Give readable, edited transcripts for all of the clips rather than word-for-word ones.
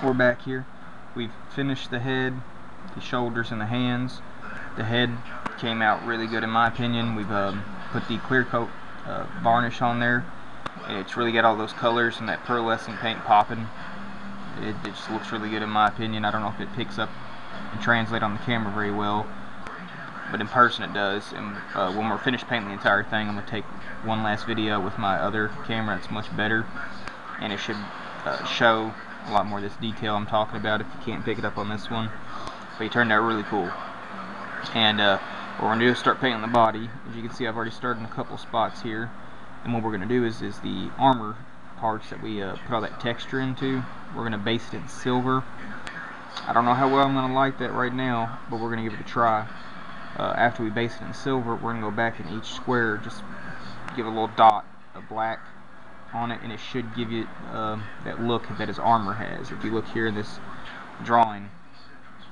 we're back here. We've finished the head, the shoulders, and the hands. The head came out really good in my opinion. We've put the clear coat varnish on there, and it's really got all those colors and that pearlescent paint popping. It just looks really good in my opinion. I don't know if it picks up and translate on the camera very well, but in person it does. And when we're finished painting the entire thing, I'm going to take one last video with my other camera. It's much better, and it should show a lot more of this detail I'm talking about if you can't pick it up on this one. But he turned out really cool. And what we're going to do is start painting the body. As you can see, I've already started in a couple spots here. And what we're going to do is the armor parts that we put all that texture into, we're going to base it in silver. I don't know how well I'm going to like that right now, but we're going to give it a try. After we base it in silver, we're going to go back in each square, just give a little dot of black on it, and it should give you that look that his armor has. If you look here in this drawing,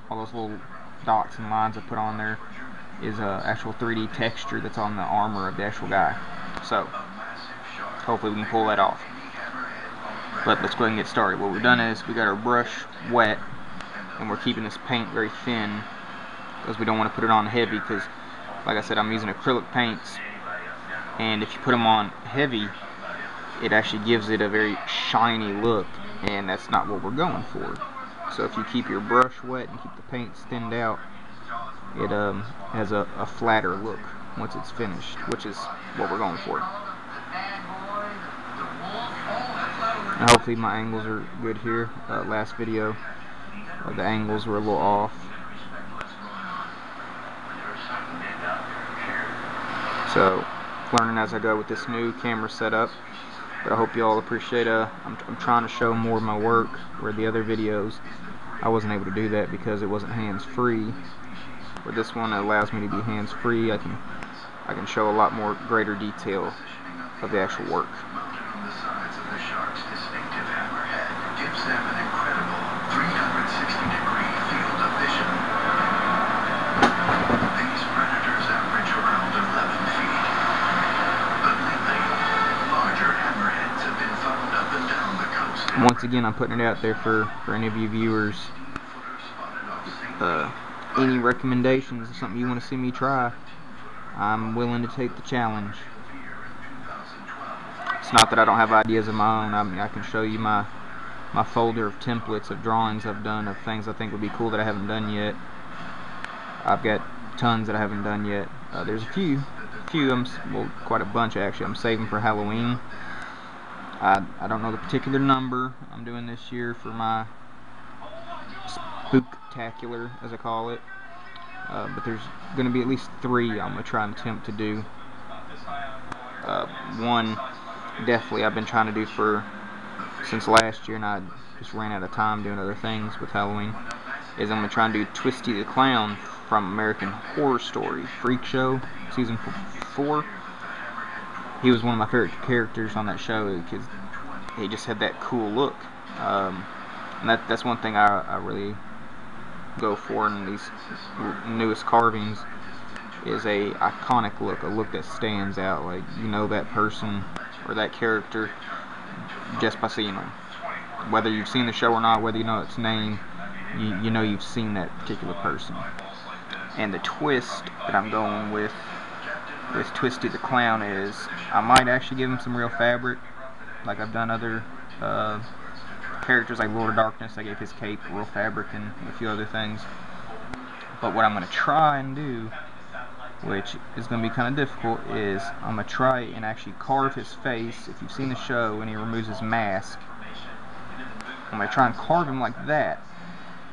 all those little dots and lines I put on there is actual 3D texture that's on the armor of the actual guy. So hopefully we can pull that off. But let's go ahead and get started. What we've done is we got our brush wet, and we're keeping this paint very thin because we don't want to put it on heavy, because like I said, I'm using acrylic paints, and if you put them on heavy, it actually gives it a very shiny look, and that's not what we're going for. So if you keep your brush wet and keep the paints thinned out, it has a flatter look once it's finished, which is what we're going for. And hopefully my angles are good here. Last video, the angles were a little off. So learning as I go with this new camera setup. But I hope you all appreciate I'm trying to show more of my work, where the other videos I wasn't able to do that because it wasn't hands-free. But this one allows me to be hands-free. I can show a lot more greater detail of the actual work. Once again, I'm putting it out there for any of you viewers. Any recommendations of something you want to see me try, I'm willing to take the challenge. It's not that I don't have ideas of my own. I mean, I can show you my folder of templates of drawings I've done of things I think would be cool that I haven't done yet. I've got tons that I haven't done yet. There's a few, well, quite a bunch actually, I'm saving for Halloween. I don't know the particular number I'm doing this year for my spooktacular, as I call it, but there's going to be at least 3 I'm going to try and attempt to do. One definitely I've been trying to do since last year, and I just ran out of time doing other things with Halloween, is I'm going to try and do Twisty the Clown from American Horror Story Freak Show season 4. He was one of my favorite characters on that show because he just had that cool look, and that's one thing I really go for in these newest carvings, is a iconic look, a look that stands out, like you know that person or that character just by seeing them. Whether you've seen the show or not, whether you know its name, you know you've seen that particular person. And the twist that I'm going with Twisty the Clown is I might actually give him some real fabric, like I've done other characters like Lord of Darkness. I gave his cape real fabric and a few other things. But what I'm going to try and do, which is going to be kind of difficult, is I'm going to try and actually carve his face. If you've seen the show and he removes his mask, I'm going to try and carve him like that,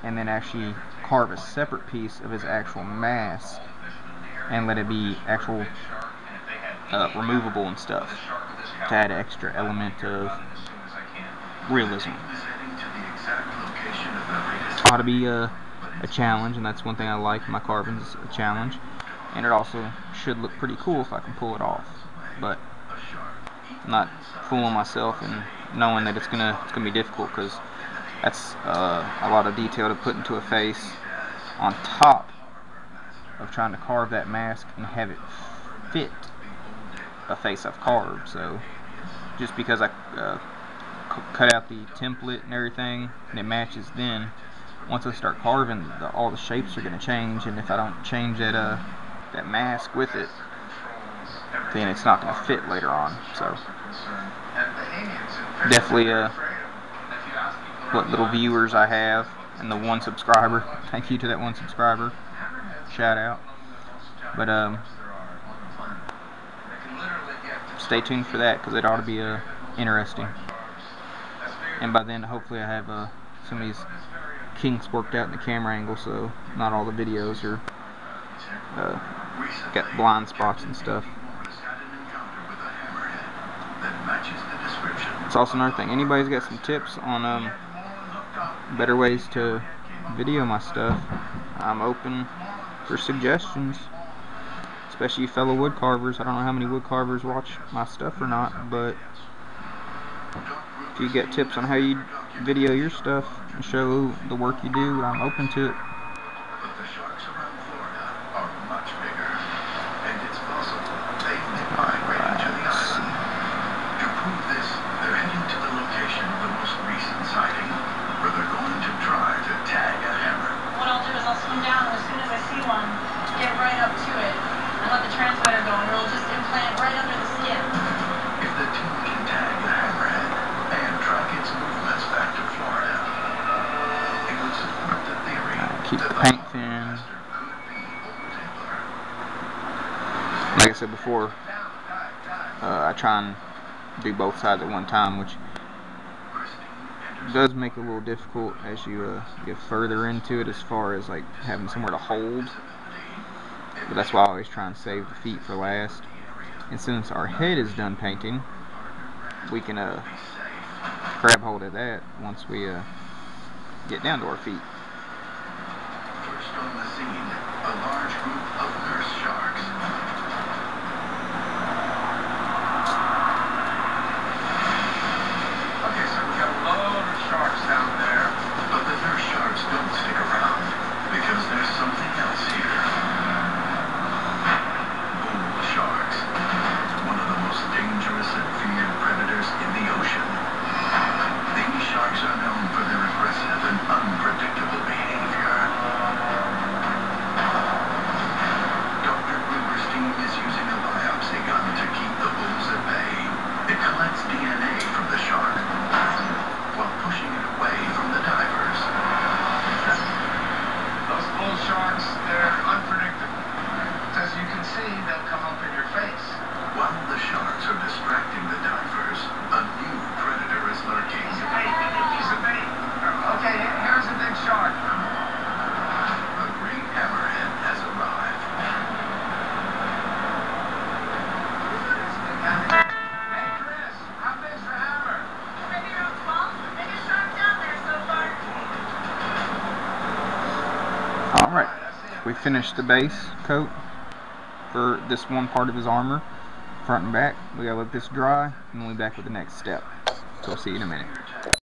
and then actually carve a separate piece of his actual mask and let it be actual removable and stuff, to add an extra element of realism. Ought to be a challenge, and that's one thing I like in my carvings, is a challenge. And it also should look pretty cool if I can pull it off. But I'm not fooling myself and knowing that it's gonna be difficult, because that's a lot of detail to put into a face, on top of trying to carve that mask and have it fit a face I've carved. So just because I cut out the template and everything, and it matches. Then once I start carving, all the shapes are going to change, and if I don't change that mask with it, then it's not going to fit later on. So definitely what little viewers I have, and the 1 subscriber, thank you to that 1 subscriber, shout out. But stay tuned for that, because it ought to be interesting. And by then hopefully I have some of these kinks worked out in the camera angle, so not all the videos are got blind spots and stuff. It's also another thing, anybody's got some tips on better ways to video my stuff, I'm open for suggestions, especially you fellow wood carvers. I don't know how many wood carvers watch my stuff or not, but if you get tips on how you video your stuff and show the work you do, I'm open to it. But the sharks around Florida are much bigger, and it's possible they may migrate to the island. To prove this, they're heading to the location of the most recent sighting, where they're going to try to tag a hammer. What I'll do is I'll swim down, and as soon as I see one, get right up to it and let the transmitter go, and it'll just implant right under the skin. If the team can tag the hammerhead and track its movements back to Florida, it would support the theory Keep that the paint thin. Like I said before, I try and do both sides at one time, which does make it a little difficult as you get further into it, as far as like having somewhere to hold. But that's why I always try and save the feet for last. And since our head is done painting, we can grab hold of that once we get down to our feet. First on the scene, a large group of nurse sharks. Okay, so we got a load of sharks down there, but the nurse sharks don't stick around, because there's something else here. Bull sharks, one of the most dangerous and feared predators in the ocean. These sharks are known for their aggressive and unpredictable behavior. Dr. Gruberstein is using a biopsy gun to keep the bulls at bay. It collects DNA from the shark while pushing it away from the divers. Those bull sharks, they're unpredictable. As you can see, they'll come up in your face. While the sharks are distracting the divers, a new predator is lurking. Hey, piece of bait. Okay, here's a big shark. A great hammerhead has arrived. Hey, Chris, how big's the hammer? Maybe around 12. Biggest shark down there so far. Alright, we finished the base coat for this one part of his armor, front and back. We gotta let this dry, and we'll be back with the next step. So I'll see you in a minute.